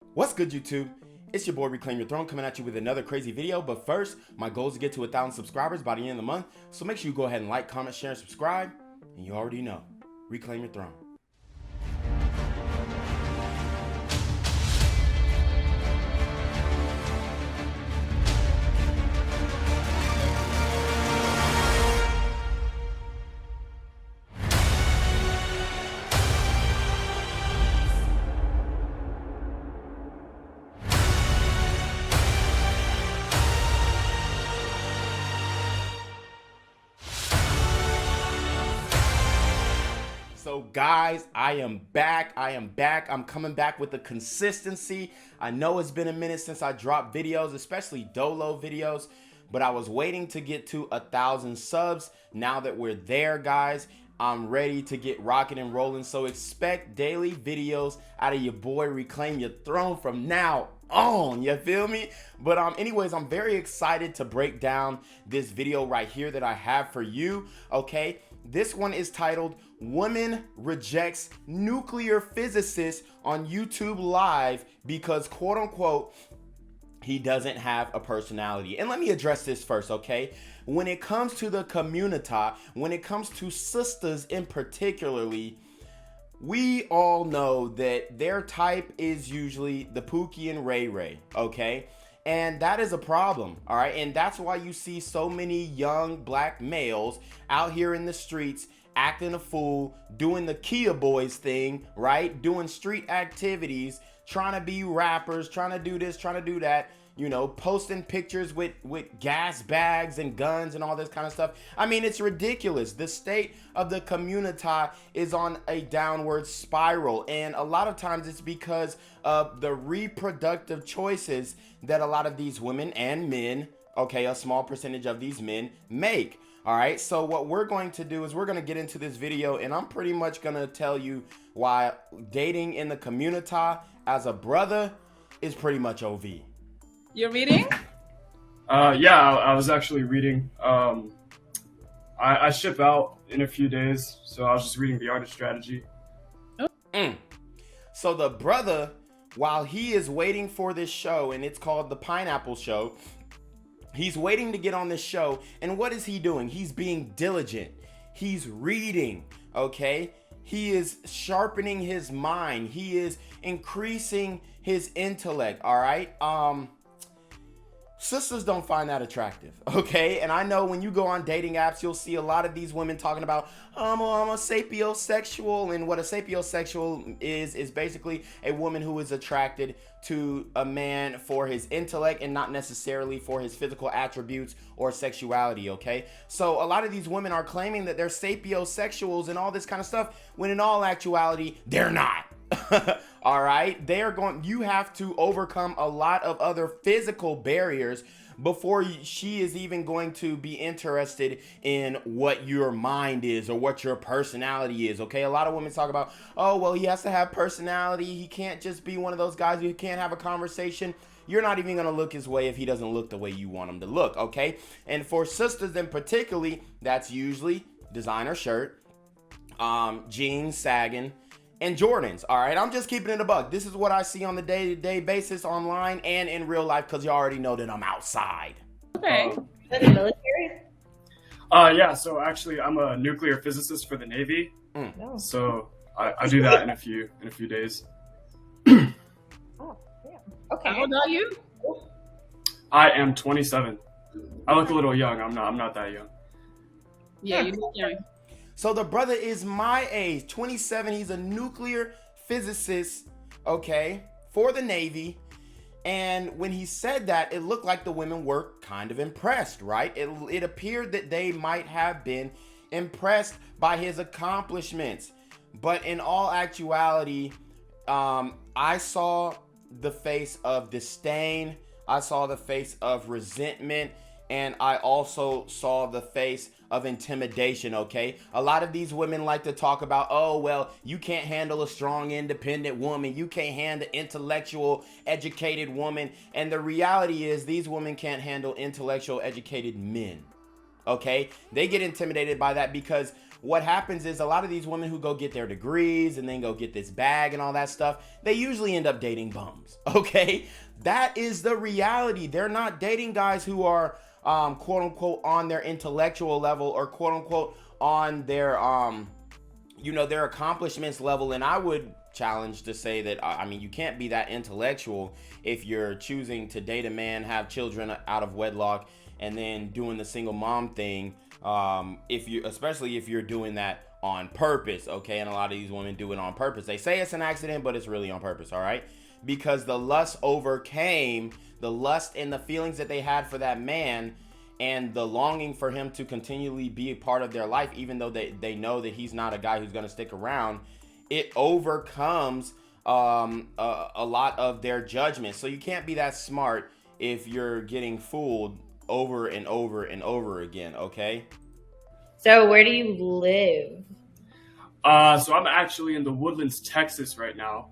What's good, YouTube? It's your boy Reclaim Your Throne coming at you with another crazy video. But first, my goal is to get to 1,000 subscribers by the end of the month. So make sure you go ahead and like, comment, share, and subscribe. And you already know, Reclaim Your Throne. So guys, I am back. I'm coming back with the consistency. I know it's been a minute since I dropped videos, especially Dolo videos, but I was waiting to get to 1,000 subs. Now that we're there, guys, I'm ready to get rocking and rolling. So expect daily videos out of your boy Reclaim Your Throne from now on, you feel me? But anyways, I'm very excited to break down this video right here that I have for you. Okay, this one is titled Woman Rejects Nuclear Physicist on YouTube Live because, quote unquote, he doesn't have a personality. And let me address this first, okay? When it comes to the community, when it comes to sisters in particularly, we all know that their type is usually the Pookie and Ray Ray, okay? And that is a problem, all right? And that's why you see so many young black males out here in the streets acting a fool, doing the Kia Boys thing, right? Doing street activities, trying to be rappers, trying to do this, trying to do that, you know, posting pictures with gas bags and guns and all this kind of stuff. I mean, it's ridiculous. The state of the community is on a downward spiral. And a lot of times it's because of the reproductive choices that a lot of these women and men, okay, a small percentage of these men make. All right, so what we're going to do is we're going to get into this video, and I'm pretty much going to tell you why dating in the community as a brother is pretty much OV. You're reading? Yeah, I was actually reading. I ship out in a few days, so I was just reading The Art of Strategy. So the brother, while he is waiting for this show, and it's called The Pineapple Show, he's waiting to get on this show, and what is he doing? He's being diligent. He's reading, okay? He is sharpening his mind. He is increasing his intellect, all right? Sisters don't find that attractive, okay? And I know when you go on dating apps, you'll see a lot of these women talking about, I'm a sapiosexual, and what a sapiosexual is basically a woman who is attracted to a man for his intellect and not necessarily for his physical attributes or sexuality, okay? So a lot of these women are claiming that they're sapiosexuals and all this kind of stuff, when in all actuality, they're not. All right, you have to overcome a lot of other physical barriers before she is even going to be interested in what your mind is or what your personality is, okay? A lot of women talk about, oh, well, he has to have personality. He can't just be one of those guys who can't have a conversation. You're not even going to look his way if he doesn't look the way you want him to look, okay? And for sisters in particularly, that's usually designer shirt, jeans sagging, and Jordans, all right? I'm just keeping it a buck. This is what I see on the day-to-day basis online and in real life because you already know that I'm outside. Okay. In the military? Yeah, so actually I'm a nuclear physicist for the Navy. So I do that in a few days. Oh, yeah. Okay. How old are you? I am 27. I look a little young. I'm not that young. Yeah, you look young. So the brother is my age, 27. He's a nuclear physicist, okay, for the Navy. And when he said that, it looked like the women were kind of impressed, right? It appeared that they might have been impressed by his accomplishments. But in all actuality, I saw the face of disdain. I saw the face of resentment. And I also saw the face of intimidation, okay? A lot of these women like to talk about, oh, well, you can't handle a strong, independent woman. You can't handle intellectual, educated woman. And the reality is these women can't handle intellectual, educated men, okay? They get intimidated by that because what happens is a lot of these women who go get their degrees and then go get this bag and all that stuff, they usually end up dating bums. Okay, that is the reality. They're not dating guys who are quote unquote on their intellectual level or quote unquote on their their accomplishments level. And I would challenge to say that I mean, you can't be that intellectual if you're choosing to date a man, have children out of wedlock, and then doing the single mom thing. Especially if you're doing that on purpose, okay? And a lot of these women do it on purpose. They say it's an accident, but it's really on purpose, all right? Because the lust overcame the lust and the feelings that they had for that man, and the longing for him to continually be a part of their life, even though they know that he's not a guy who's going to stick around. It overcomes a lot of their judgment. So you can't be that smart if you're getting fooled over and over and over again, okay? So where do you live? So I'm actually in the Woodlands, Texas right now.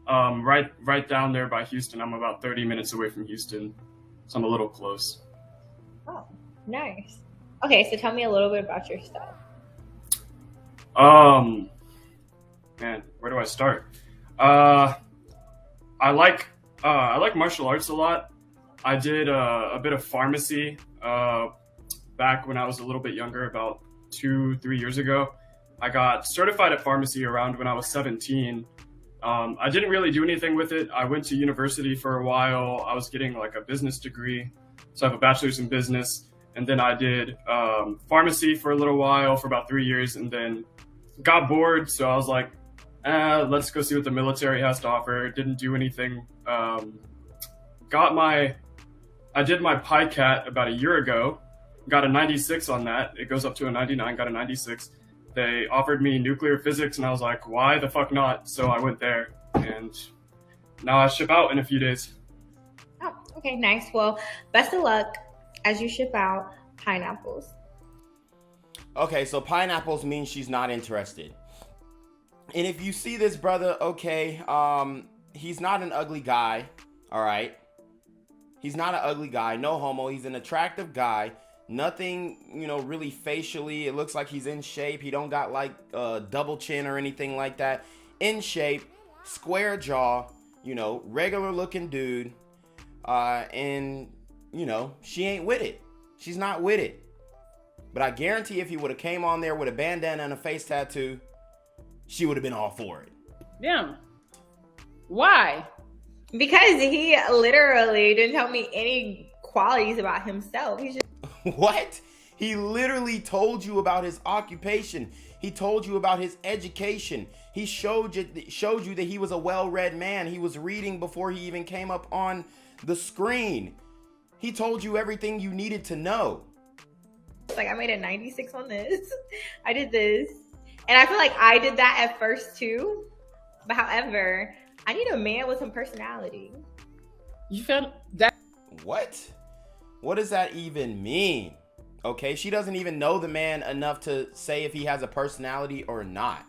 Right down there by Houston. I'm about 30 minutes away from Houston, so I'm a little close. Oh, nice. Okay, so tell me a little bit about your stuff. Man, where do I start? I like martial arts a lot. I did a bit of pharmacy back when I was a little bit younger, about 2-3 years ago. I got certified at pharmacy around when I was 17. I didn't really do anything with it. I went to university for a while. I was getting like a business degree. So I have a bachelor's in business. And then I did pharmacy for a little while, for about 3 years, and then got bored. So I was like, let's go see what the military has to offer. Didn't do anything. I did my PICAT about a year ago, got a 96 on that. It goes up to a 99, got a 96. They offered me nuclear physics, and I was like, why the fuck not? So I went there, and now I ship out in a few days. Oh, okay, nice. Well, best of luck as you ship out pineapples. Okay, so pineapples means she's not interested. And if you see this brother, okay, he's not an ugly guy, all right? He's not an ugly guy, no homo. He's an attractive guy. Nothing, really facially. It looks like he's in shape. He don't got like a double chin or anything like that. In shape, square jaw, regular looking dude. And, she ain't with it. She's not with it. But I guarantee if he would have came on there with a bandana and a face tattoo, she would have been all for it. Yeah. Why? Because he literally didn't tell me any qualities about himself. He's just What? He literally told you about his occupation. He told you about his education. He showed you that he was a well-read man. He was reading before he even came up on the screen. He told you everything you needed to know. like, I made a 96 on this. I did this. And I feel like I did that at first too. But however, I need a man with some personality. You felt that? What? What does that even mean? Okay, she doesn't even know the man enough to say if he has a personality or not.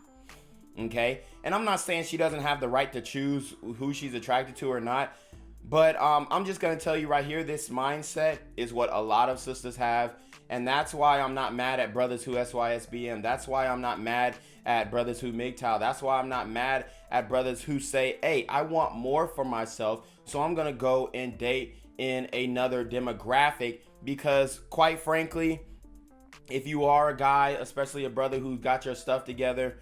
Okay, and I'm not saying she doesn't have the right to choose who she's attracted to or not, but I'm just gonna tell you right here, this mindset is what a lot of sisters have, and that's why I'm not mad at brothers who SYSBM. That's why I'm not mad at brothers who MGTOW. That's why I'm not mad at brothers who say, hey, I want more for myself, so I'm gonna go and date in another demographic. Because quite frankly, if you are a guy, especially a brother who got your stuff together,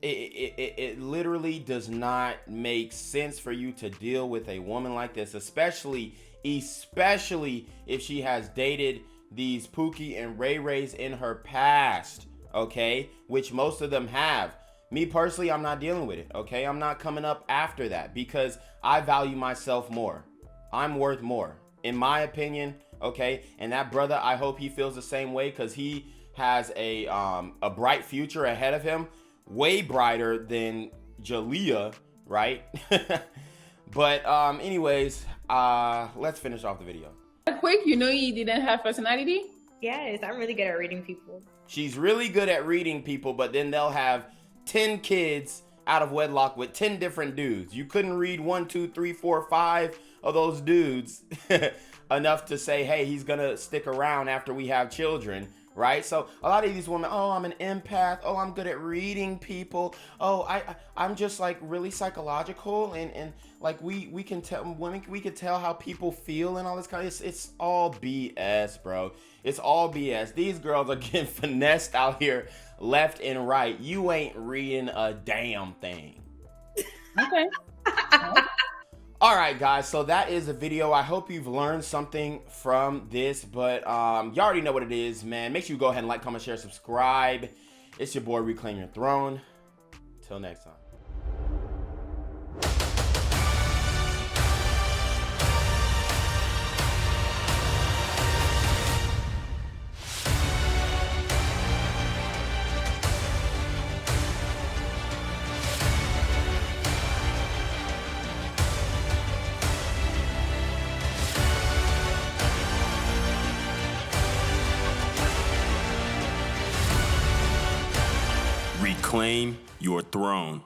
it literally does not make sense for you to deal with a woman like this, especially if she has dated these Pookie and Ray Rays in her past, okay, which most of them have. Me personally, I'm not dealing with it, okay? I'm not coming up after that because I value myself more. I'm worth more, in my opinion, okay? And that brother, I hope he feels the same way, because he has a bright future ahead of him, way brighter than Jalea, right? But anyways, let's finish off the video. Quick, you know you didn't have personality? Yes, I'm really good at reading people. She's really good at reading people, but then they'll have 10 kids out of wedlock with 10 different dudes. You couldn't read 1, 2, 3, 4, 5 of those dudes enough to say, hey, he's gonna stick around after we have children, right? So a lot of these women, oh, I'm an empath. Oh, I'm good at reading people. Oh, I'm just like really psychological, and like we can tell women, we can tell how people feel and all this kind of. It's all BS, bro. It's all BS. These girls are getting finessed out here left and right. You ain't reading a damn thing. Okay. All right, guys, so that is a video. I hope you've learned something from this, but you already know what it is, man. Make sure you go ahead and like, comment, share, subscribe. It's your boy, Reclaim Your Throne. Till next time. Reclaim your throne.